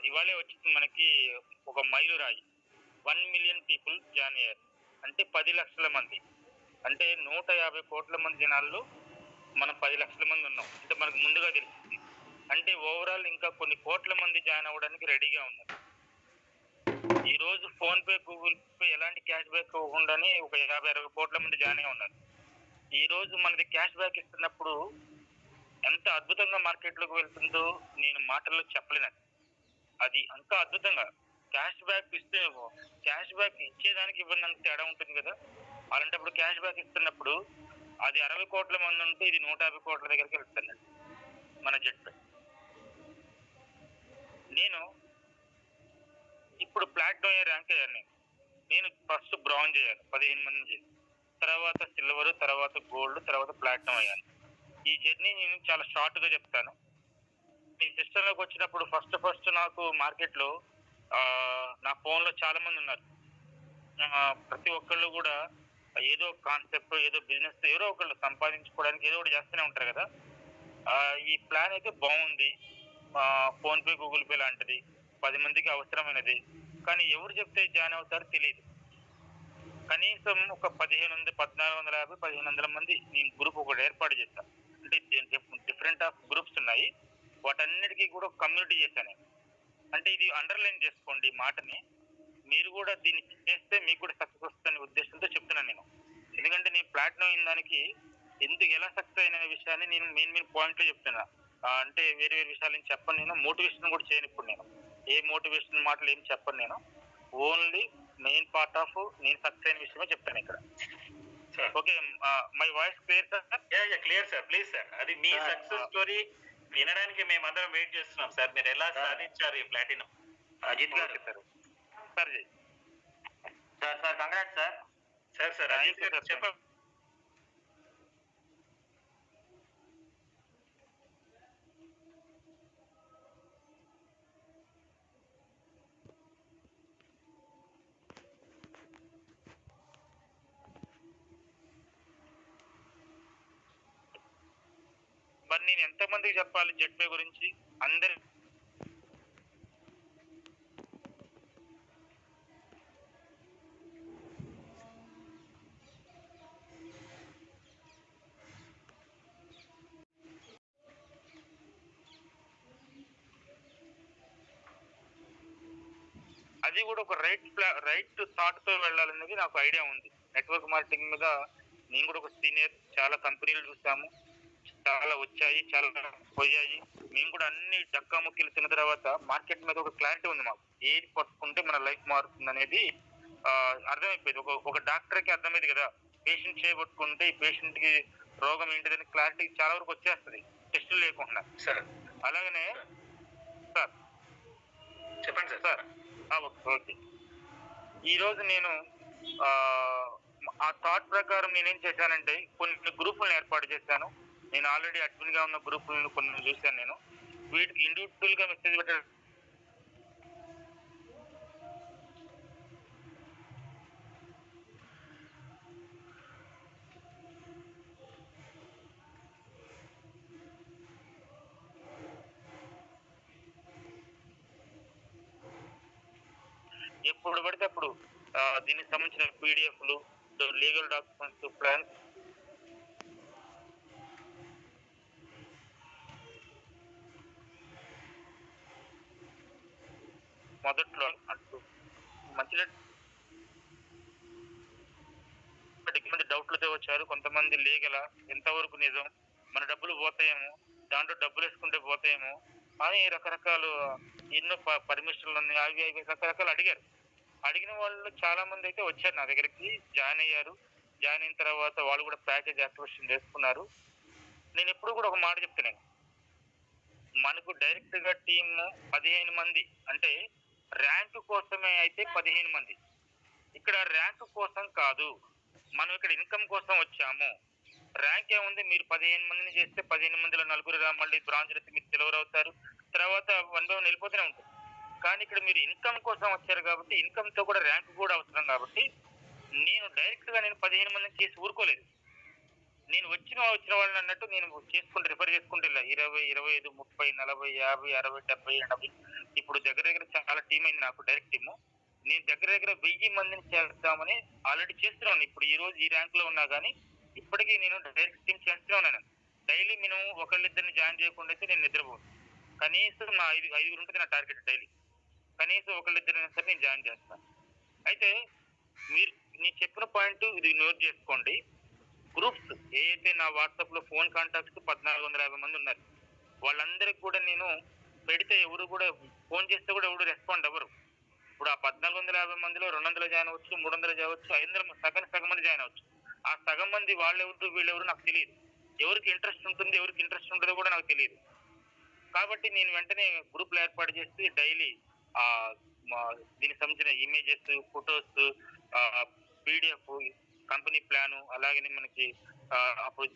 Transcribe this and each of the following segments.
ఇవాళే వచ్చింది మనకి ఒక మైలురాయి. 1,000,000 పీపుల్ జాయిన్ అయ్యారు. అంటే 10,00,000 మంది. అంటే 150,00,00,000 మంది జనాల్లో మనం 10,00,000 మంది ఉన్నాం. అంటే మనకు ముందుగా తెలిసింది. అంటే ఓవరాల్ ఇంకా కొన్ని కోట్ల మంది జాయిన్ అవ్వడానికి రెడీగా ఉన్నారు. ఈ రోజు ఫోన్ పే, గూగుల్ పే ఎలాంటి క్యాష్ బ్యాక్ ఇవ్వకుండానే ఒక 50-60 కోట్ల మంది జాయిన్ అయి ఉన్నారు. ఈ రోజు మనది క్యాష్ బ్యాక్ ఇస్తున్నప్పుడు ఎంత అద్భుతంగా మార్కెట్లోకి వెళ్తుందో నేను మాటల్లో చెప్పలేనండి. అది ఇంకా అద్భుతంగా క్యాష్ బ్యాక్ ఇస్తే క్యాష్ బ్యాక్ ఇచ్చేదానికి ఇవ్వడానికి తేడా ఉంటుంది కదా. అలాంటప్పుడు క్యాష్ బ్యాక్ ఇస్తున్నప్పుడు అది 60 కోట్ల మంది ఉంటే ఇది 150 కోట్ల దగ్గరికి వెళ్తుందండి మన జట్టు. నేను ఇప్పుడు ప్లాటినం ర్యాంక్ అయ్యాను. నేను ఫస్ట్ బ్రాంజ్ అయ్యాను 15 మందిని చేసి, తర్వాత సిల్వర్, తర్వాత గోల్డ్, తర్వాత ప్లాటినం అయ్యాను. ఈ జర్నీ నేను చాలా షార్ట్ గా చెప్తాను. ఈ సిస్టంలోకి వచ్చినప్పుడు ఫస్ట్ నాకు మార్కెట్లో నా ఫోన్లో చాలా మంది ఉన్నారు. ప్రతి ఒక్కళ్ళు కూడా ఏదో కాన్సెప్ట్, ఏదో బిజినెస్, ఏదో ఒకళ్ళు సంపాదించుకోవడానికి ఏదో ఒకటి చేస్తూనే ఉంటారు కదా. ఈ ప్లాన్ అయితే బాగుంది. ఫోన్ పే, గూగుల్ పే లాంటిది 10 మందికి అవసరమైనది. కానీ ఎవరు చెప్తే జాయిన్ అవుతారో తెలియదు. కనీసం ఒక 1,450, 1,500 మంది నేను గ్రూప్ ఒకటి ఏర్పాటు చేశాను. అంటే డిఫరెంట్ ఆఫ్ గ్రూప్స్ ఉన్నాయి. వాటన్నిటికీ కూడా కమ్యూనిటీ చేశాను. అంటే ఇది అండర్లైన్ చేసుకోండి ఈ మాటని. మీరు కూడా దీన్ని చేస్తే మీకు కూడా సక్సెస్ వస్తుందనే ఉద్దేశంతో చెప్తున్నాను నేను. ఎందుకంటే నేను ప్లాటినం అయిన దానికి ఎలా సక్సెస్ అయిన విషయాన్ని నేను మెయిన్ పాయింట్లో చెప్తున్నా. అంటే వేరే విషయాలు ఏం చెప్పను నేను. మోటివేషన్ కూడా చేయను ఇప్పుడు నేను. ఏ మోటివేషన్ మాటలు ఏం చెప్పను నేను. ఓన్లీ మెయిన్ పార్ట్ ఆఫ్ నేను సక్సెస్ అయిన విషయమే చెప్తాను ఇక్కడ. Okay, my voice clear sir? Clear sir, please sir. అది మీ సక్సెస్ స్టోరీ వినడానికి మేమందరం వెయిట్ చేస్తున్నాం సార్. మీరు ఎలా సాధించారు ఈ platinum? Ajith garu sir. Sir congrats sir. Sir Ajith garu చెప్పండి. మరి నేను ఎంతమందికి చెప్పాలి జెట్ పే గురించి? అందరి అది కూడా ఒక రైట్ థాట్ తో వెళ్ళాలనేది నాకు ఐడియా ఉంది. నెట్వర్క్ మార్కెటింగ్ మీద నేను కూడా ఒక సీనియర్, చాలా కంపెనీలు చూసాము, చాలా వచ్చాయి, చాలా పోయాయి. మేము కూడా అన్ని డక్కాముక్కీలు తిన్న తర్వాత మార్కెట్ మీద ఒక క్లారిటీ ఉంది మాకు. ఏది పట్టుకుంటే మన లైఫ్ మారుతుంది అనేది అర్థమైపోయింది. ఒక డాక్టర్కి అర్థమైంది కదా, పేషెంట్ చేయబట్టుకుంటే ఈ పేషెంట్ కి రోగం ఏంటిదని క్లారిటీ చాలా వరకు వచ్చేస్తుంది టెస్టులు లేకుండా. సార్ అలాగనే సార్ చెప్పండి సార్. ఓకే, ఈ రోజు నేను ఆ థాట్ ప్రకారం నేనేం చేశానంటే కొన్ని గ్రూపులను ఏర్పాటు చేశాను. నేను ఆల్రెడీ అడ్మిన్ గా ఉన్న గ్రూపులను కొన్ని చూశాను. నేను వీటికి ఇండివిజువల్ గా మెసేజ్ పెట్టాను. ఎప్పుడు పడితే అప్పుడు దీనికి సంబంధించిన పీడిఎఫ్లు, లీగల్ డాక్యుమెంట్స్, ప్లాన్స్ మొదట్లో అంటూ మంచి మంది డౌట్లతో వచ్చారు. కొంతమంది లీగలా, ఎంతవరకు నిజం, మన డబ్బులు పోతాయేమో, దాంట్లో డబ్బులు వేసుకుంటే పోతాయేమో అని రకరకాలు ఎన్నో పర్మిషన్లు ఉన్నాయి, అవి రకరకాలు అడిగారు. అడిగిన వాళ్ళు చాలా మంది అయితే వచ్చారు నా దగ్గరికి, జాయిన్ అయ్యారు. జాయిన్ అయిన తర్వాత వాళ్ళు కూడా ప్యాకేజ్ యాక్టివేషన్ చేసుకున్నారు. నేను ఎప్పుడు కూడా ఒక మాట చెప్తున్నాను, మనకు డైరెక్ట్ గా టీమ్ 15 మంది, అంటే ర్యాంకు కోసమే అయితే 15 మంది. ఇక్కడ ర్యాంకు కోసం కాదు, మనం ఇక్కడ ఇన్కమ్ కోసం వచ్చాము. ర్యాంక్ ఏముంది, మీరు 15 మందిని చేస్తే 15 మందిలో నలుగురు మళ్ళీ బ్రాంజ్ అయితే మీరు సిల్వర్ అవుతారు, తర్వాత 1 by 1 వెళ్ళిపోతూనే ఉంటుంది. కానీ ఇక్కడ మీరు ఇన్కమ్ కోసం వచ్చారు కాబట్టి ఇన్కమ్ తో కూడా ర్యాంక్ కూడా అవసరం. కాబట్టి నేను డైరెక్ట్ గా 15 మందిని చేసి ఊరుకోలేదు. నేను వచ్చిన వాళ్ళని అన్నట్టు నేను చేసుకుంటూ రిఫర్ చేసుకుంటూ వెళ్ళా 20, 25, 30, 40, 50, 60, 70, 80. ఇప్పుడు దగ్గర దగ్గర చాలా టీం అయింది నాకు డైరెక్ట్ టీము. నేను దగ్గర దగ్గర 1000 మందిని చేద్దామని ఆల్రెడీ చేస్తున్నాను. ఇప్పుడు ఈ రోజు ఈ ర్యాంక్ లో ఉన్నా కానీ ఇప్పటికీ నేను డైరెక్ట్ టీం చేస్తూనే ఉన్నాను. డైలీ నేను ఒకళ్ళిద్దరిని జాయిన్ చేయకుండా అయితే నేను నిద్రపోను. కనీసం నా ఐదుగురు ఉంటుంది నా టార్గెట్ డైలీ. కనీసం ఒకళ్ళిద్దరైనా సరే నేను జాయిన్ చేస్తాను. అయితే మీరు నేను చెప్పిన పాయింట్ ఇది నోట్ చేసుకోండి. గ్రూప్స్ ఏదైతే నా వాట్సాప్ లో ఫోన్ కాంటాక్ట్స్ 1450 మంది ఉన్నారు. వాళ్ళందరికి కూడా నేను పెడితే ఎవరు కూడా ఫోన్ చేస్తే కూడా ఎవరు రెస్పాండ్ అవ్వరు. ఇప్పుడు ఆ 1450 మందిలో 200 జాయిన్ అవ్వచ్చు, 300 జావచ్చు, 500 సగం మంది జాయిన్ అవ్వచ్చు. ఆ సగం మంది వాళ్ళెవరు వీళ్ళెవరు నాకు తెలియదు. ఎవరికి ఇంట్రెస్ట్ ఉంటుంది, ఎవరికి ఇంట్రెస్ట్ ఉంటుందో కూడా నాకు తెలియదు. కాబట్టి నేను వెంటనే గ్రూప్లు ఏర్పాటు చేసి డైలీ ఆ దీనికి సంబంధించిన images, photos, PDF, company plan, అలాగే మనకి అప్పుడు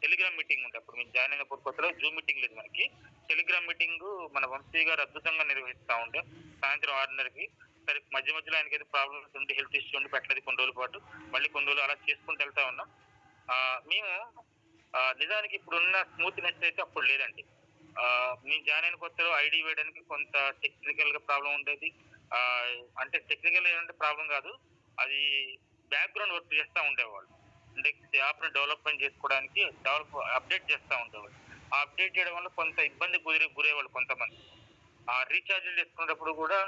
టెలిగ్రామ్ మీటింగ్ ఉంది. అప్పుడు మేము జాయిన్ అయిన కొత్తలో జూమ్ మీటింగ్ లేదు మనకి. టెలిగ్రామ్ మీటింగ్ మన వంశీ గారు అద్భుతంగా నిర్వహిస్తూ ఉండే సాయంత్రం 6:30కి. సరే మధ్య మధ్యలో ఆయనకి ఏదో ప్రాబ్లమ్స్ ఉండి హెల్త్ ఇష్యూ ఉండి పెట్టలేదు కొన్ని రోజుల పాటు. మళ్ళీ కొన్ని రోజులు అలా చేసుకుంటూ వెళ్తా ఉన్నాం. మేము నిజానికి ఇప్పుడున్న స్మూత్నెస్ అయితే అప్పుడు లేదండి. మేము జాయిన్ అయిన కొత్తలో ఐడి వేయడానికి కొంత టెక్నికల్ గా ప్రాబ్లం ఉండేది. అంటే టెక్నికల్ ఏంటంటే ప్రాబ్లం కాదు, అది బ్యాక్గ్రౌండ్ వర్క్ చేస్తూ ఉండేవాళ్ళు. అంటే యాప్ ని డెవలప్మెంట్ చేసుకోవడానికి అప్డేట్ చేస్తూ ఉండేవాళ్ళు. ఆ అప్డేట్ చేయడం వల్ల కొంత ఇబ్బంది గురేవాళ్ళు కొంతమంది. ఆ రీఛార్జ్లు చేసుకునేటప్పుడు కూడా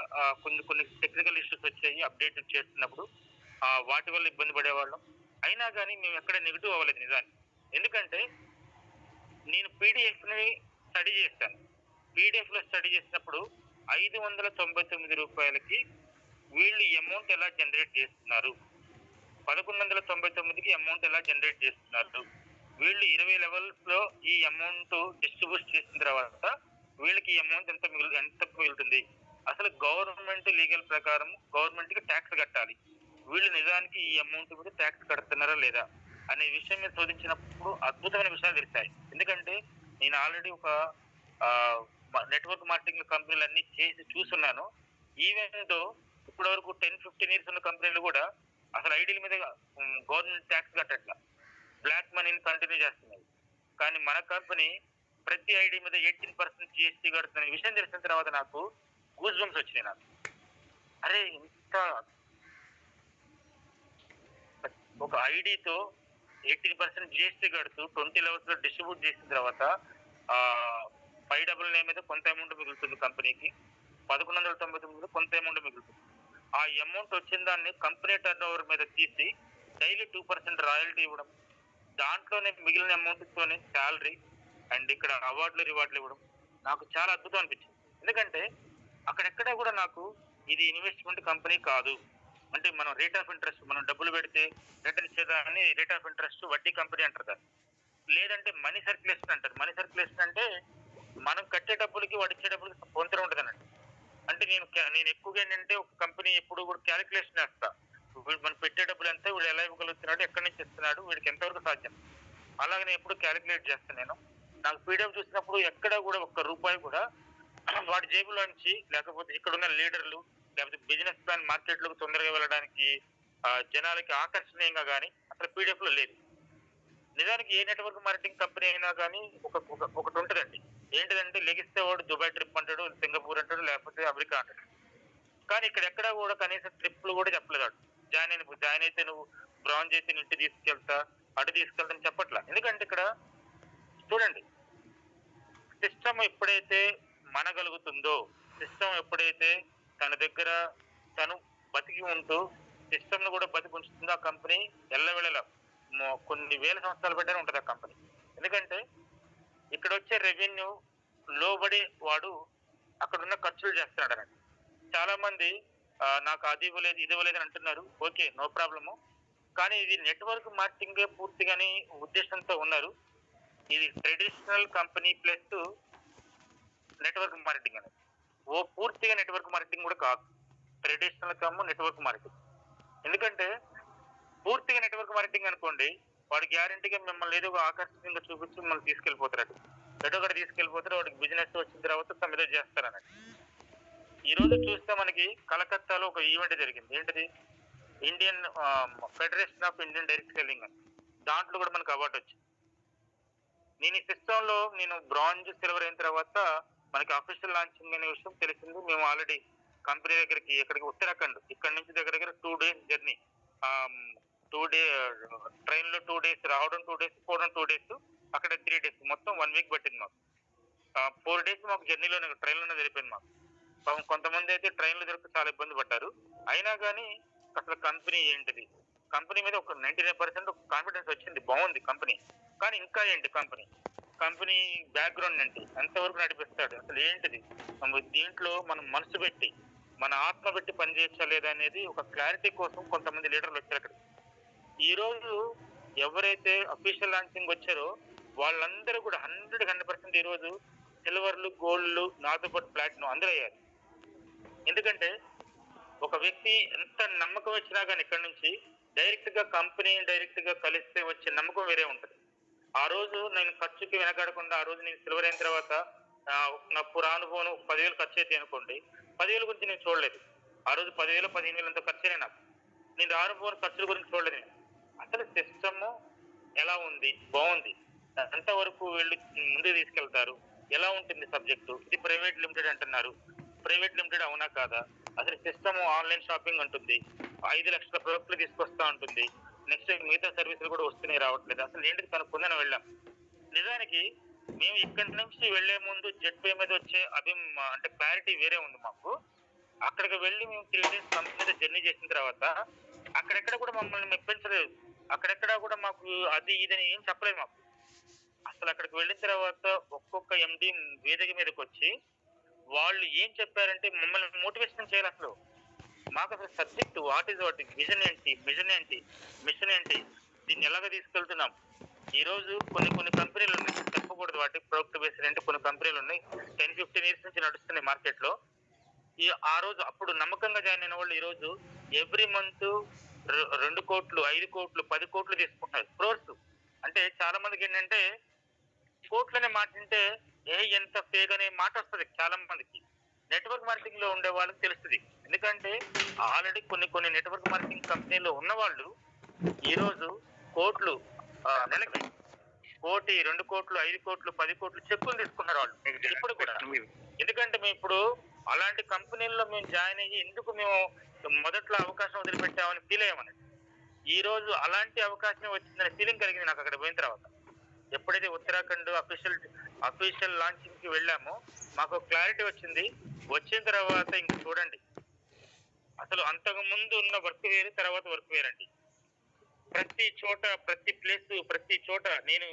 కొన్ని టెక్నికల్ ఇష్యూస్ వచ్చాయి అప్డేట్ చేస్తున్నప్పుడు. వాటి వల్ల ఇబ్బంది పడేవాళ్ళం. అయినా కానీ మేము ఎక్కడ నెగిటివ్ అవ్వలేదు నిజానికి. ఎందుకంటే నేను పీడిఎఫ్ ని స్టడీ చేశాను. పీడిఎఫ్ లో స్టడీ చేసినప్పుడు 599 రూపాయలకి వీళ్ళు అమౌంట్ ఎలా జనరేట్ చేస్తున్నారు, 1199కి అమౌంట్ ఎలా జనరేట్ చేస్తున్నారు, వీళ్ళు 20 లెవెల్స్ లో ఈ అమౌంట్ డిస్ట్రిబ్యూట్ చేసిన తర్వాత వీళ్ళకి ఈ అమౌంట్ ఎంత మిగులుతుంది, అసలు గవర్నమెంట్ లీగల్ ప్రకారం గవర్నమెంట్ కి ట్యాక్స్ కట్టాలి, వీళ్ళు నిజానికి ఈ అమౌంట్ మీద ట్యాక్స్ కడుతున్నారా లేదా అనే విషయం మీద శోధించినప్పుడు అద్భుతమైన విషయాలు తెలిసాయి. ఎందుకంటే నేను ఆల్రెడీ ఒక నెట్వర్క్ మార్కెటింగ్ కంపెనీలు అన్ని చేసి చూస్తున్నాను. ఈవెన్ దో ఇప్పటి వరకు 10-15 ఇయర్స్ ఉన్న కంపెనీలు కూడా అసలు ఐడీల మీద గవర్నమెంట్ ట్యాక్స్ కట్టట్లా, బ్లాక్ మనీని కంటిన్యూ చేస్తున్నాయి. కానీ మన కంపెనీ ప్రతి ఐడి మీద 18% జిఎస్టీ కడుతున్న విషయం తెలిసిన తర్వాత నాకు గూస్ బంప్స్ వచ్చినాయి. నాకు అరే ఇంత ఒక ఐడితో 18% జిఎస్టీ కడుతూ 20 లెవెల్స్ లో డిస్ట్రిబ్యూట్ చేసిన తర్వాత 599 మీద కొంత అమౌంట్ మిగులుతుంది కంపెనీకి, 1199 కొంత అమౌంట్ మిగులుతుంది. ఆ అమౌంట్ వచ్చిన దాన్ని కంపెనీ టర్న్ ఓవర్ మీద తీసి డైలీ 2% రాయల్టీ ఇవ్వడం, దాంట్లోనే మిగిలిన అమౌంట్ తోనే శాలరీ అండ్ ఇక్కడ అవార్డులు రివార్డులు ఇవ్వడం నాకు చాలా అద్భుతం అనిపించింది. ఎందుకంటే అక్కడెక్కడ కూడా నాకు ఇది ఇన్వెస్ట్మెంట్ కంపెనీ కాదు, అంటే మనం రేట్ ఆఫ్ ఇంట్రెస్ట్ మనం డబ్బులు పెడితే రిటర్న్ ఇచ్చేదాన్ని రేట్ ఆఫ్ ఇంట్రెస్ట్ వడ్డీ కంపెనీ అంటారు దాన్ని, లేదంటే మనీ సర్క్యులేషన్ అంటారు. మనీ సర్క్యులేషన్ అంటే మనం కట్టే డబ్బులకి వాడు ఇచ్చే డబ్బులకి పొంతన ఉంటుంది అన్నట్టు. అంటే నేను ఎక్కువగా ఏంటంటే ఒక కంపెనీ ఎప్పుడు కూడా క్యాలిక్యులేషన్ వేస్తా, మనం పెట్టే డబ్బులు ఎంత, వీడు ఎలా ఇవ్వగలుగుతున్నాడు, ఎక్కడి నుంచి ఇస్తున్నాడు, వీడికి ఎంతవరకు సాధ్యం, అలాగే నేను ఎప్పుడు క్యాలిక్యులేట్ చేస్తాను. నేను నాకు పీడిఎఫ్ చూసినప్పుడు ఎక్కడ కూడా ఒక్క రూపాయి కూడా వాడి జేబులో నుంచి, లేకపోతే ఇక్కడ ఉన్న లీడర్లు లేకపోతే బిజినెస్ ప్లాన్ మార్కెట్ లోకి తొందరగా వెళ్ళడానికి జనాలకి ఆకర్షణీయంగా కానీ అసలు పీడిఎఫ్ లో లేదు. నిజానికి ఏ నెట్వర్క్ మార్కెటింగ్ కంపెనీ అయినా కానీ ఒకటి ఉంటుందండి. ఏంటిదంటే లెగిస్తే వాడు దుబాయ్ ట్రిప్ అంటాడు, సింగపూర్ అంటాడు, లేకపోతే అమెరికా అంటాడు. కానీ ఇక్కడ ఎక్కడా కూడా కనీసం ట్రిప్లు కూడా చెప్పలేదు. జాయిన్ అయితే నువ్వు బ్రాంజ్ అయితే ఇంటి తీసుకెళ్తా, అటు తీసుకెళ్తాను చెప్పట్లా. ఎందుకంటే ఇక్కడ చూడండి, సిస్టమ్ ఎప్పుడైతే మనగలుగుతుందో, సిస్టమ్ ఎప్పుడైతే తన దగ్గర తను బతికి ఉంటూ సిస్టమ్ ను కూడా బతికి ఉంచుతుందో ఆ కంపెనీ ఎల్లవేళలా కొన్ని వేల సంవత్సరాలు పెట్టనే ఉంటుంది ఆ కంపెనీ. ఎందుకంటే ఇక్కడ వచ్చే రెవెన్యూ లోబడి వాడు అక్కడ ఉన్న ఖర్చులు చేస్తున్నాడు అన్నట్టు. చాలా మంది నాకు అది ఇవ్వలేదు ఇది ఇవ్వలేదు అని అంటున్నారు. Okay, no problem. కానీ ఇది నెట్వర్క్ మార్కెటింగ్ పూర్తిగాని ఉద్దేశంతో ఉన్నారు. ఇది traditional company plus network marketing అనేది పూర్తిగా నెట్వర్క్ మార్కెటింగ్ కూడా కాదు, ట్రెడిషనల్ కమ్ నెట్వర్క్ మార్కెటింగ్. ఎందుకంటే పూర్తిగా నెట్వర్క్ మార్కెటింగ్ అనుకోండి, వాడు గ్యారంటీగా మిమ్మల్ని ఏదో ఆకర్షణీయంగా చూపించి మిమ్మల్ని తీసుకెళ్లిపోతారు, ఎటో ఒకటి తీసుకెళ్లిపోతారు. వాడికి బిజినెస్ వచ్చిన తర్వాత తమిళ చేస్తారు అన్నట్టు. ఈ రోజు చూస్తే మనకి కలకత్తాలో ఒక ఈవెంట్ జరిగింది. ఏంటిది? Indian federation of Indian direct selling అని. దాంట్లో కూడా మనకు అవార్డు వచ్చింది. నేను ఈ సిస్టంలో నేను బ్రాంజ్ సిల్వర్ అయిన తర్వాత మనకి అఫీషియల్ లాంచింగ్ అనే విషయం తెలిసింది. మేము ఆల్రెడీ కంపెనీ దగ్గరికి ఎక్కడికి ఉత్తరాఖండ్ ఇక్కడ నుంచి దగ్గర దగ్గర 2 days జర్నీ. 2 డే ట్రైన్ లో 2 days రావడం, 2 days పోవడం, 2 days అక్కడ 3 days మొత్తం 1 week పట్టింది మాకు. 4 days మాకు జర్నీలోనే ట్రైన్లోనే జరిపోయింది మాకు. పాపం కొంతమంది అయితే ట్రైన్లో దొరికి చాలా ఇబ్బంది పడ్డారు. అయినా కానీ అసలు కంపెనీ ఏంటిది, కంపెనీ మీద ఒక 99% కాన్ఫిడెన్స్ వచ్చింది, బాగుంది కంపెనీ. కానీ ఇంకా ఏంటి కంపెనీ బ్యాక్గ్రౌండ్ ఏంటి, ఎంతవరకు నడిపిస్తాడు, అసలు ఏంటిది, దీంట్లో మనం మనసు పెట్టి మన ఆత్మ పెట్టి పనిచేయచ్చా లేదా అనేది ఒక క్లారిటీ కోసం కొంతమంది లీడర్లు వచ్చారు అక్కడ. ఈ రోజు ఎవరైతే అఫీషియల్ లాంచింగ్ వచ్చారో వాళ్ళందరూ కూడా 100% ఈ రోజు సిల్వర్లు, గోల్డ్లు, నాతో పాటు ప్లాటినం అందరూ అయ్యారు. ఎందుకంటే ఒక వ్యక్తి ఎంత నమ్మకం వచ్చినా కానీ ఇక్కడ నుంచి డైరెక్ట్ గా కంపెనీ డైరెక్ట్ గా కలిస్తే వచ్చే నమ్మకం వేరే ఉంటుంది. ఆ రోజు నేను ఖర్చుకి వెనకాడకుండా ఆ రోజు నేను సిల్వర్ అయిన తర్వాత నాకు రానుపోను 10,000 ఖర్చు అయితే అనుకోండి, 10,000 గురించి నేను చూడలేదు. ఆ రోజు 10,000 15,000 అంత ఖర్చే నాకు. నేను రానుపోను ఖర్చుల గురించి చూడలేదు నేను. అసలు సిస్టమ్ ఎలా ఉంది, బాగుంది, ఎంతవరకు వీళ్ళు ముందుకు తీసుకెళ్తారు, ఎలా ఉంటుంది సబ్జెక్టు, ఇది ప్రైవేట్ లిమిటెడ్ అంటున్నారు, ప్రైవేట్ లిమిటెడ్ అవునా కాదా, అసలు సిస్టమ్ ఆన్లైన్ షాపింగ్ ఉంటుంది, 5 లక్షల ప్రొడక్ట్లు తీసుకొస్తా ఉంటుంది, నెక్స్ట్ మిగతా సర్వీసులు కూడా వస్తున్నాయి రావట్లేదు, అసలు ఏంటిది కనుక్కుందని వెళ్ళాం. నిజానికి మేము ఇక్కడి నుంచి వెళ్లే ముందు జెట్ పే మీద వచ్చే అంటే క్లారిటీ వేరే ఉంది మాకు. అక్కడికి వెళ్ళి మేము 3 days కంపెనీ మీద జర్నీ చేసిన తర్వాత అక్కడెక్కడ కూడా మమ్మల్ని మెప్పించలేదు, అక్కడెక్కడ కూడా మాకు అది ఇదని ఏం చెప్పలేదు మాకు. అసలు అక్కడికి వెళ్ళిన తర్వాత ఒక్కొక్క ఎండి వేదిక మీదకి వచ్చి వాళ్ళు ఏం చెప్పారంటే మమ్మల్ని మోటివేషన్ చేయాలి. అసలు మాకు అసలు సబ్జెక్ట్ వాట్ విజన్ ఏంటి, మిషన్ ఏంటి, దీన్ని ఎలాగ తీసుకెళ్తున్నాం. ఈ రోజు కొన్ని కంపెనీలు ఉన్నాయి, చెప్పకూడదు వాటి ప్రొడక్ట్ బేస్డ్ అంటే కొన్ని కంపెనీలు ఉన్నాయి 10-15 years నుంచి నడుస్తున్నాయి మార్కెట్ లో. ఆ రోజు అప్పుడు నమ్మకంగా జాయిన్ అయిన వాళ్ళు ఈ రోజు ఎవ్రీ మంత్ 2 కోట్లు, 5 కోట్లు, 10 కోట్లు తీసుకుంటున్నారు, క్రోర్స్. అంటే చాలా మందికి ఏంటంటే కోట్లనే మాట వింటే ఎంత ఫేక్ అనే మాట వస్తుంది చాలా మందికి. నెట్వర్క్ మార్కెటింగ్ లో ఉండే వాళ్ళకి తెలుస్తుంది. ఎందుకంటే ఆల్రెడీ కొన్ని నెట్వర్క్ మార్కెటింగ్ కంపెనీలో ఉన్న వాళ్ళు ఈ రోజు కోట్లు, నెలకి 1 కోటి, 2 కోట్లు, 5 కోట్లు, 10 కోట్లు చెక్కులు తీసుకున్నారు వాళ్ళు ఇప్పుడు కూడా. ఎందుకంటే మేము ఇప్పుడు అలాంటి కంపెనీల్లో మేము జాయిన్ అయ్యి ఎందుకు మేము మొదట్లో అవకాశం వదిలిపెట్టామని ఫీల్ అయ్యామని. ఈ రోజు అలాంటి అవకాశం వచ్చిందనే ఫీలింగ్ కలిగింది నాకు అక్కడ పోయిన తర్వాత. ఎప్పుడైతే ఉత్తరాఖండ్ అఫీషియల్ లాంచింగ్ కి వెళ్ళామో మాకు క్లారిటీ వచ్చింది. వచ్చిన తర్వాత ఇంక చూడండి, అసలు అంతకు ముందు ఉన్న వర్క్ వేరు, తర్వాత వర్క్ వేరండి. ప్రతి చోట, ప్రతి ప్లేస్, ప్రతి చోట నేను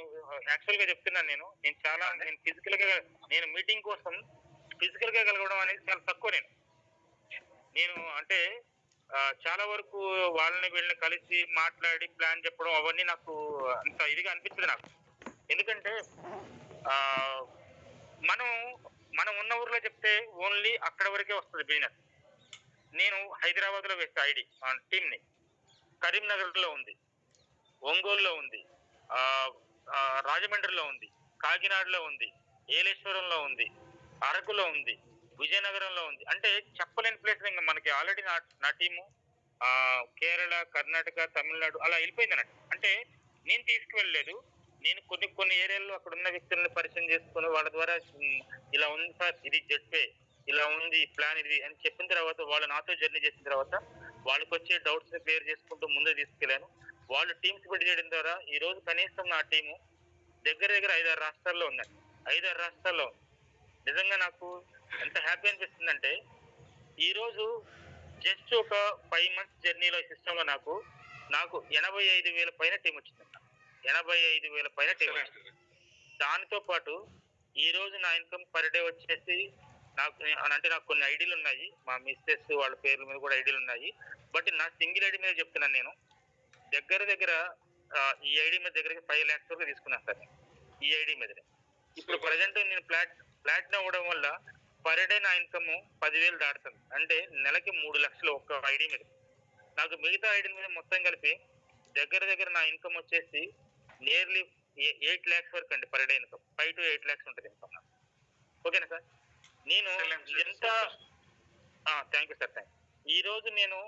యాక్చువల్ గా చెప్తున్నాను, నేను చాలా ఫిజికల్ గా నేను మీటింగ్ కోసం ఫిజికల్ గా కలగడం అనేది చాలా తక్కువ. నేను అంటే చాలా వరకు వాళ్ళని వీళ్ళని కలిసి మాట్లాడి ప్లాన్ చెప్పడం అవన్నీ నాకు అంత ఇదిగా అనిపించదు నాకు. ఎందుకంటే మనం ఉన్న ఊర్లో చెప్తే ఓన్లీ అక్కడ వరకే వస్తుంది బిజినెస్. నేను హైదరాబాద్ లో వేస్తే ఐడి టీమ్ ని, కరీంనగర్ లో ఉంది, ఒంగోలులో ఉంది, రాజమండ్రిలో ఉంది, కాకినాడలో ఉంది, ఏలేశ్వరంలో ఉంది, అరకులో ఉంది, విజయనగరంలో ఉంది. అంటే చెప్పలేని ప్లేస్. ఇంకా మనకి ఆల్రెడీ నా టీము కేరళ, కర్ణాటక, తమిళనాడు అలా వెళ్ళిపోయింది అన్నట్టు. అంటే నేను తీసుకువెళ్ళలేదు, నేను కొన్ని ఏరియాల్లో అక్కడ ఉన్న వ్యక్తులను పరిచయం చేసుకుని వాళ్ళ ద్వారా ఇలా ఉంది సార్, ఇది జెడ్పే, ఇలా ఉంది ప్లాన్ ఇది అని చెప్పిన తర్వాత వాళ్ళు నాతో జర్నీ చేసిన తర్వాత వాళ్ళకి వచ్చే డౌట్స్ ని క్లియర్ చేసుకుంటూ ముందే తీసుకెళ్లాను. వాళ్ళు టీమ్స్ పెట్టి చేయడం ద్వారా ఈ రోజు కనీసం నా టీము దగ్గర 5-6 రాష్ట్రాల్లో ఉన్నాయి. 5-6 రాష్ట్రాల్లో నిజంగా నాకు ఎంత హ్యాపీ అనిపిస్తుందంటే ఈ రోజు జస్ట్ ఒక 5 months జర్నీలో సిస్టమ్ లో నాకు 85,000 పైన టీం వచ్చిందంట. 85,000 పైన టీం వచ్చింది. దానితో పాటు ఈ రోజు నా ఇన్కమ్ పర్ డే వచ్చేసి నాకు కొన్ని ఐడీలు ఉన్నాయి, మా మిస్సెస్ వాళ్ళ పేర్ల మీద కూడా ఐడీలు ఉన్నాయి. బట్ నా సింగిల్ ఐడి మీద చెప్తున్నాను, నేను దగ్గర ఈ ఐడి మీద దగ్గర 5 lakhs వరకు తీసుకున్నాను సార్ ఈ ఐడి మీద. ఇప్పుడు ప్రజెంట్ నేను ప్లాటినం అవ్వడం వల్ల పర్ డే నా ఇన్కమ్ 10,000 దాటుతుంది. అంటే నెలకి 3 లక్షలు ఒక్క ఐడి మీద. నాకు మిగతా ఐడి మీద మొత్తం కలిపి దగ్గర నా ఇన్కమ్ వచ్చేసి నియర్లీ 8 lakhs వరకు అండి per day income. 5 to 8 lakhs ఉంటుంది ఇన్కమ్ నాకు. ఓకేనా సార్? నేను ఎంత థ్యాంక్ యూ సార్. ఈ రోజు నేను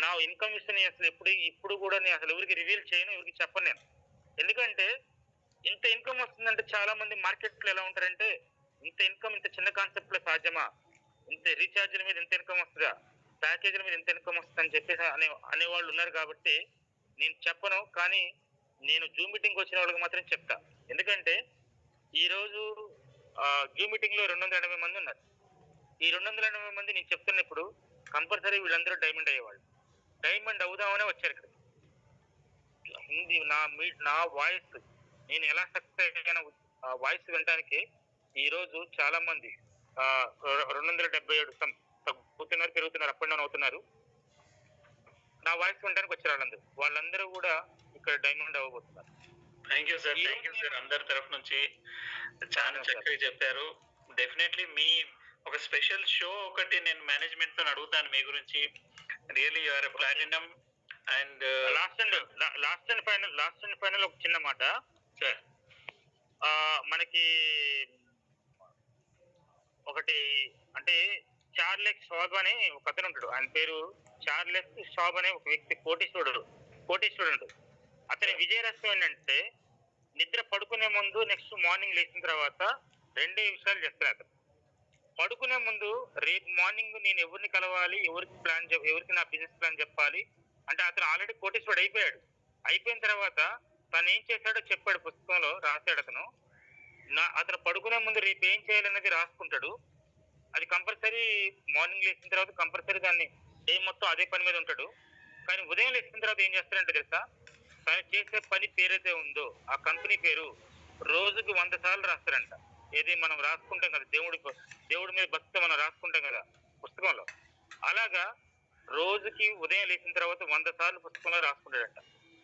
నా ఇన్కమ్ విషయం అసలు ఇప్పుడు కూడా నేను అసలు ఎవరికి రివీల్ చేయను, ఎవరికి చెప్పను నేను. ఎందుకంటే ఇంత ఇన్కమ్ వస్తుందంటే చాలా మంది మార్కెట్ లో ఎలా ఉంటారంటే, ఇంత ఇన్కమ్ ఇంత చిన్న కాన్సెప్ట్ లో సాధ్యమా, ఇంత రీఛార్జ్ల మీద ఇంత ఇన్కమ్ వస్తుందా, ప్యాకేజీల మీద ఇంత ఇన్కమ్ వస్తుంది అని చెప్పేసి అనేవాళ్ళు ఉన్నారు. కాబట్టి నేను చెప్పను. కానీ నేను జూమ్ మీటింగ్ వచ్చిన వాళ్ళకి మాత్రం చెప్తా. ఎందుకంటే ఈ రోజు జూమ్ మీటింగ్ లో 280 మంది ఉన్నారు. ఈ 280 మంది నేను చెప్తున్నప్పుడు కంపల్సరీ వీళ్ళందరూ డైమండ్ అయ్యేవాళ్ళు. డైమండ్ అవుదామనే వచ్చారు ఇక్కడ. హిందీ నా వాయిస్ నేను ఎలా సక్సెస్ అయ్యాను, వాయిస్ వినడానికి ఈ రోజు చాలా మంది 277 తగ్గుతున్నారు, పెరుగుతున్నారు, అప్ అండ్ డౌన్ అవుతున్నారు. నా వాయిస్ వినడానికి వచ్చారు వాళ్ళందరూ కూడా ఇక్కడ డైమండ్ అవ్వబోతున్నారు. థ్యాంక్ యూ సార్, అందరి తరఫు నుంచి చాలా చక్కగా చెప్పారు. డెఫినెట్లీ మీ ఒక స్పెషల్ షో ఒకటి నేను మేనేజ్మెంట్ తో అడుగుతాను మీ గురించి. Really you are platinum. And last and final ఒక చిన్న మాట సార్. మనకి ఒకటి అంటే చార్లెస్ షాబ్ అని ఒక అతను ఉంటాడు. ఆయన పేరు చార్లెస్ షాబ్ అనే ఒక వ్యక్తి, కోటీశ్వరుడు. అతని విజయరహస్యం ఏంటంటే నిద్ర పడుకునే ముందు నెక్స్ట్ మార్నింగ్ లేచిన తర్వాత 2 విషయాలు చేస్తారు అతను. పడుకునే ముందు రేపు మార్నింగ్ నేను ఎవరిని కలవాలి, ఎవరికి నా బిజినెస్ ప్లాన్ చెప్పాలి అంటే అతను ఆల్రెడీ కోటీశ్వరుడు అయిపోయాడు. అయిపోయిన తర్వాత తను ఏం చేశాడో చెప్పాడు, పుస్తకంలో రాశాడు. అతను పడుకునే ముందు రేపు ఏం చేయాలనేది రాసుకుంటాడు. అది కంపల్సరీ మార్నింగ్ లేచిన తర్వాత కంపల్సరీ దాన్ని డే మొత్తం అదే పని మీద ఉంటాడు. కానీ ఉదయం లేచిన తర్వాత ఏం చేస్తాడంటే తెలుసా, తను చేసే పని పేరైతే ఉందో ఆ కంపెనీ పేరు రోజుకి 100 సార్లు రాస్తారంట. ఏది మనం రాసుకుంటాం కదా, దేవుడి మీద భక్తితో మనం రాసుకుంటాం కదా పుస్తకంలో. అలాగా రోజుకి ఉదయం లేచిన తర్వాత 100 సార్లు పుస్తకంలో రాసుకుంటాడంట.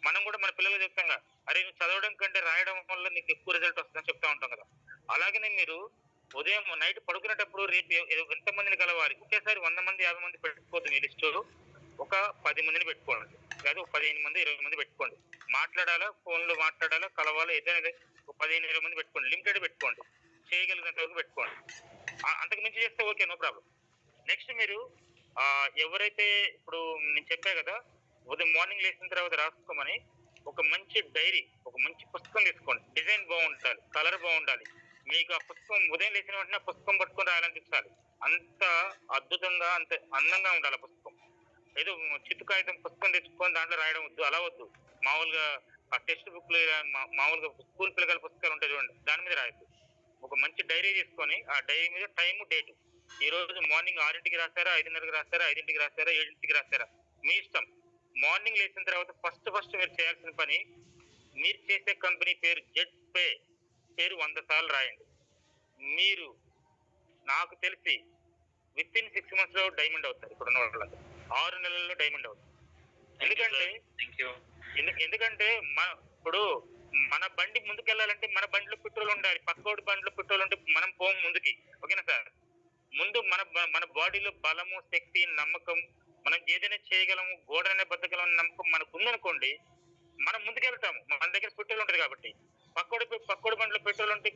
మనం కూడా మన పిల్లలు చెప్తాం కదా, అరే నువ్వు చదవడం కంటే రాయడం వల్ల నీకు ఎక్కువ రిజల్ట్ వస్తుందని చెప్తా ఉంటాం కదా. అలాగనే మీరు ఉదయం నైట్ పడుకునేటప్పుడు రేపు ఎంతమందిని కలవాలి, ఒకేసారి 100 మంది 50 మంది పెట్టుకోవద్దు. మీ లిస్టు ఒక 10 మందిని పెట్టుకోండి, లేదా ఒక 15 మంది 20 మంది పెట్టుకోండి. మాట్లాడాలా, ఫోన్లో మాట్లాడాలా, కలవాలా, ఏదైనా ఒక 15-20 మంది పెట్టుకోండి. లిమిటెడ్ పెట్టుకోండి, చేయగలిగినంత వరకు పెట్టుకోండి. అంతకు మించి చేస్తే ఓకే, నో ప్రాబ్లం. నెక్స్ట్ మీరు ఎవరైతే ఇప్పుడు నేను చెప్పా కదా ఉదయం మార్నింగ్ లేచిన తర్వాత రాసుకోమని, ఒక మంచి డైరీ, ఒక మంచి పుస్తకం తీసుకోండి. డిజైన్ బాగుండాలి, కలర్ బాగుండాలి. మీకు ఆ పుస్తకం ఉదయం లేచిన వెంటనే పుస్తకం పట్టుకొని రాయాలనిపించాలి. అంత అద్భుతంగా, అంత అందంగా ఉండాలి ఆ పుస్తకం. ఏదో చిత్తు కాగితం పుస్తకం తెచ్చుకొని దాంట్లో రాయడం వద్దు, అలా వద్దు. మామూలుగా ఆ టెక్స్ట్ బుక్ మామూలుగా స్కూల్ పిల్లల పుస్తకాలు ఉంటాయి చూడండి, దాని మీద రాయద్దు. ఒక మంచి డైరీ తీసుకొని ఆ డైరీ మీద టైము, డేటు, ఈ రోజు మార్నింగ్ 6ంటికి రాశారా, 5:30కి రాశారా, 5ంటికి రాశారా, 7ంటికి రాశారా, మీ ఇష్టం. మార్నింగ్ లేచిన తర్వాత ఫస్ట్ మీరు చేయాల్సిన పని, మీరు చేసే కంపెనీ పేరు జెట్ పే పేరు 100 సార్లు రాయండి. మీరు నాకు తెలిసి విత్ ఇన్ 6 months లో డైమండ్ అవుతారు. ఇప్పుడు ఉన్న వాళ్ళందరూ 6 నెలల్లో డైమండ్ అవుతారు. ఎందుకంటే ఇప్పుడు మన బండి ముందుకెళ్ళాలంటే మన బండిలో పెట్రోల్ ఉండాలి. పక్కోడి బండిలో పెట్రోల్ ఉంటే మనం పోం ముందుకి. ఓకేనా సార్? ముందు మన బాడీలో బలము, శక్తి, నమ్మకం, మనం ఏదైనా చేయగలము, గోడనే బతకగలం నమ్మకం మనకు ఉందనుకోండి, మనం ముందుకెళ్తాము. మన దగ్గర పెట్రోల్ ఉంటుంది కాబట్టి. పక్కోడి బండిలో పెట్రోల్ ఉంటే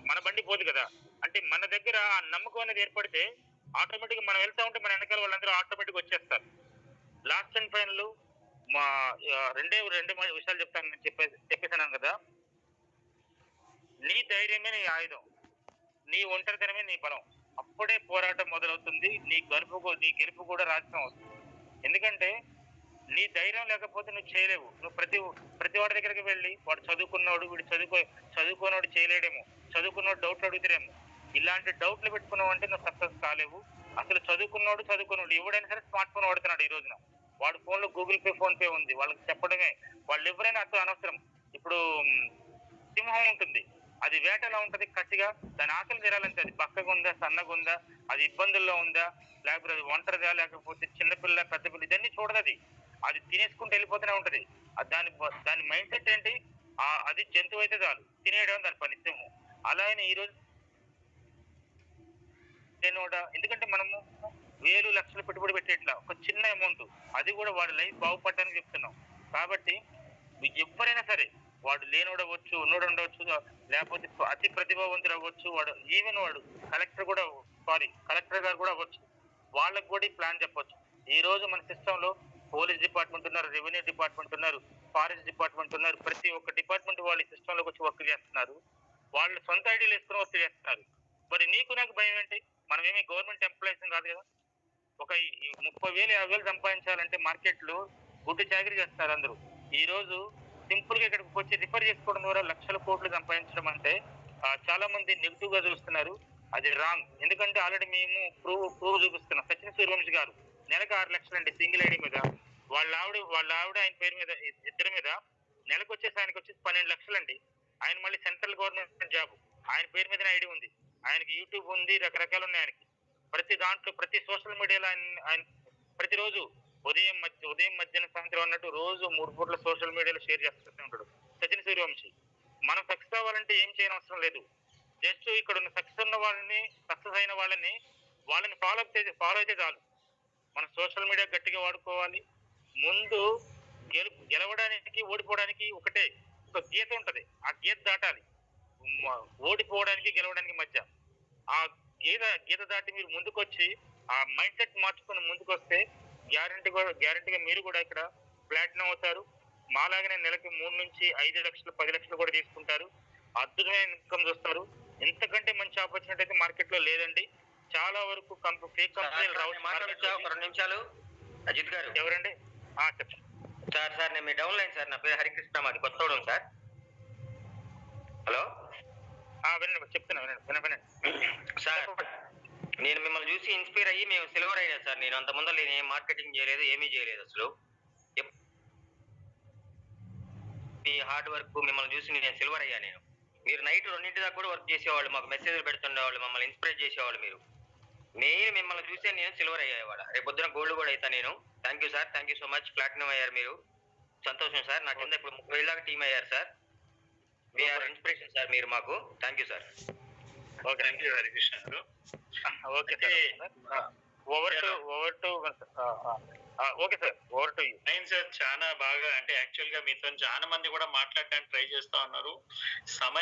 మన బండి పోదు కదా. అంటే మన దగ్గర ఆ నమ్మకం అనేది ఏర్పడితే ఆటోమేటిక్ మనం వెళ్తా ఉంటే మన వెనకాల వాళ్ళందరూ ఆటోమేటిక్ వచ్చేస్తారు. లాస్ట్ అండ్ ఫైనల్ మా రెండే విషయాలు చెప్తాను. నేను చెప్పేసాను కదా, నీ ధైర్యమే నీ ఆయుధం, నీ ఒంటరితనమే నీ బలం. అప్పుడే పోరాటం మొదలవుతుంది. నీ గెలుపు కూడా రాజ్యం అవుతుంది. ఎందుకంటే నీ ధైర్యం లేకపోతే నువ్వు చేయలేవు. నువ్వు ప్రతి వాడి దగ్గరికి వెళ్ళి, వాడు చదువుకున్నోడు, వీడు చదువుకోనోడు చేయలేడేమో, చదువుకున్నోడు డౌట్లు అడుగుతారేమో, ఇలాంటి డౌట్లు పెట్టుకున్నావు అంటే నువ్వు సక్సెస్ కాలేవు. అసలు చదువుకున్నోడు ఎవడైనా సరే స్మార్ట్ ఫోన్ వాడుతున్నాడు ఈ రోజున. వాడి ఫోన్ లో గూగుల్ పే, ఫోన్ పే ఉంది. వాళ్ళకి చెప్పడమే, వాళ్ళు ఎవరైనా అసలు అనవసరం. ఇప్పుడు సింహం ఉంటుంది, అది వేటలా ఉంటది కసిగా. దాని ఆకలి తీరాలంటే అది బక్కగా ఉందా, సన్నగా ఉందా, అది ఇబ్బందుల్లో ఉందా, లేకపోతే అది ఒంటరిదా, లేకపోతే చిన్నపిల్ల, పెద్ద పిల్ల, ఇదన్నీ చూడదు. అది తినేసుకుంటూ వెళ్ళిపోతూనే ఉంటది. దాని మైండ్ సెట్ ఏంటి, అది జంతువు అయితే చాలు, తినేయడం దాని పని. సింహం అలాగే ఈ రోజు ఎందుకంటే మనము 1000 లక్షలు పెట్టుబడి పెట్టేట్లా ఒక చిన్న అమౌంట్, అది కూడా వాడి లైఫ్ బాగుపడడానికి చెప్తున్నాం. కాబట్టి ఎవరైనా సరే, వాడు లేనోడు అవ్వచ్చు, ఉన్నోడు ఉండవచ్చు, లేకపోతే అతి ప్రతిభావంతుడు అవ్వచ్చు, వాడు కలెక్టర్ గారు కూడా అవ్వచ్చు. వాళ్ళకు కూడా ఈ ప్లాన్ చెప్పొచ్చు. ఈ రోజు మన సిస్టమ్ లో పోలీస్ డిపార్ట్మెంట్ ఉన్నారు, రెవెన్యూ డిపార్ట్మెంట్ ఉన్నారు, ఫారెస్ట్ డిపార్ట్మెంట్ ఉన్నారు. ప్రతి ఒక్క డిపార్ట్మెంట్ వాళ్ళ సిస్టమ్ లోకి వచ్చి వర్క్ చేస్తున్నారు. వాళ్ళు సొంత ఐడీలు వేసుకుని వర్క్ చేస్తున్నారు. మరి నీకు నాకు భయం ఏంటి? మనం ఏమి గవర్నమెంట్ ఎంప్లాయీస్ కాదు కదా. ఒక 30,000 50,000 సంపాదించాలంటే మార్కెట్లో గుడ్డు చాకరీ చేస్తున్నారు అందరూ. ఈ రోజు సింపుల్ గా ఇక్కడికి వచ్చి రిఫర్ చేసుకోవడం ద్వారా లక్షల కోట్లు సంపాదించడం అంటే చాలా మంది నెగిటివ్ గా చూస్తున్నారు. అది రాంగ్. ఎందుకంటే ఆల్రెడీ మేము ప్రూవ్ చూపిస్తున్నాం. సచిన్ సూర్యవంశీ గారు నెలకు 6 లక్షలండి సింగిల్ ఐడి మీద. వాళ్ళ ఆవిడ ఆయన పేరు మీద, ఇద్దరి మీద నెలకు వచ్చేసి ఆయనకి వచ్చేసి 12 లక్షలండి. ఆయన మళ్ళీ సెంట్రల్ గవర్నమెంట్ జాబ్, ఆయన పేరు మీద ఐడి ఉంది, ఆయనకి యూట్యూబ్ ఉంది, రకరకాలు ఉన్నాయి ఆయనకి. ప్రతి దాంట్లో ప్రతి సోషల్ మీడియాలో ఆయన ప్రతిరోజు ఉదయం మధ్యాహ్నం సాయంత్రం అన్నట్టు రోజు 3 పూట్ల సోషల్ మీడియాలో షేర్ చేస్తూనే ఉంటాడు సచిన్ సూర్యవంశీ. మనం సక్సెస్ అవ్వాలంటే ఏం చేయనవసరం లేదు. జస్ట్ ఇక్కడ ఉన్న సక్సెస్ ఉన్న వాళ్ళని, సక్సెస్ అయిన వాళ్ళని ఫాలో అయితే చాలు. మన సోషల్ మీడియా గట్టిగా వాడుకోవాలి. ముందు గెలవడానికి ఓడిపోవడానికి ఒక గీత ఉంటది, ఆ గీత దాటాలి. ఓడిపోవడానికి గెలవడానికి మధ్య ఆ గీత దాటి మీరు ముందుకొచ్చి ఆ మైండ్ సెట్ మార్చుకొని ముందుకొస్తే గ్యారంటీగా మీరు కూడా ఇక్కడ ప్లాటినం అవుతారు. మాలాగానే నెలకి 3 నుంచి 5 లక్షలు 10 లక్షలు కూడా తీసుకుంటారు. అద్భుతమైన ఇన్కమ్ చూస్తారు. ఎంతకంటే మంచి ఆపర్చునిటీ అయితే మార్కెట్ లో లేదండి. చాలా వరకు ఫేక్ కంపెనీలు మాట్లాడొచ్చా ఒక 2 నిమిషాలు? అజిత్ గారు ఎవరండి? చెప్పండి సార్ నేను మీ డౌన్ లైన్ సార్. నా పేరు హరికృష్ణ, మాది కొత్తగూడెం సార్. హలో వినండి, చెప్తున్నా, వినండి సార్. నేను మిమ్మల్ని చూసి ఇన్స్పైర్ అయ్యి మేము సిల్వర్ అయ్యా సార్. నేను అంత ముందర నేను ఏం మార్కెటింగ్ చేయలేదు, ఏమీ చేయలేదు అసలు. మీ హార్డ్ వర్క్ మిమ్మల్ని చూసి నేను సిల్వర్ అయ్యా. మీరు నైట్ 2 దాకా కూడా వర్క్ చేసేవాళ్ళు, మాకు మెసేజ్లు పెడుతుండేవాళ్ళు, మమ్మల్ని ఇన్స్పైర్ చేసేవాళ్ళు మీరు. నేను మిమ్మల్ని చూసే నేను సిల్వర్ అయ్యేవాడ. రేపు పొద్దున గోల్డ్ కూడా అవుతా నేను. Thank you sir, thank you so much. Platinum అయ్యారు మీరు, సంతోషం సార్. నా కింద ఇప్పుడు 30,000 దాకా టీమ్ అయ్యారు సార్. వీఆర్ ఇన్స్పిరేషన్ సార్ మీరు మాకు. Thank you sir. Okay, thank you Harikrishna garu. Okay over to okay sir, over to you. Fine sir, చాలా బాగా, అంటే యాక్చువల్ గా మీతో చాలా మంది కూడా మాట్లాడడానికి ట్రై చేస్తా ఉన్నారు. సమయం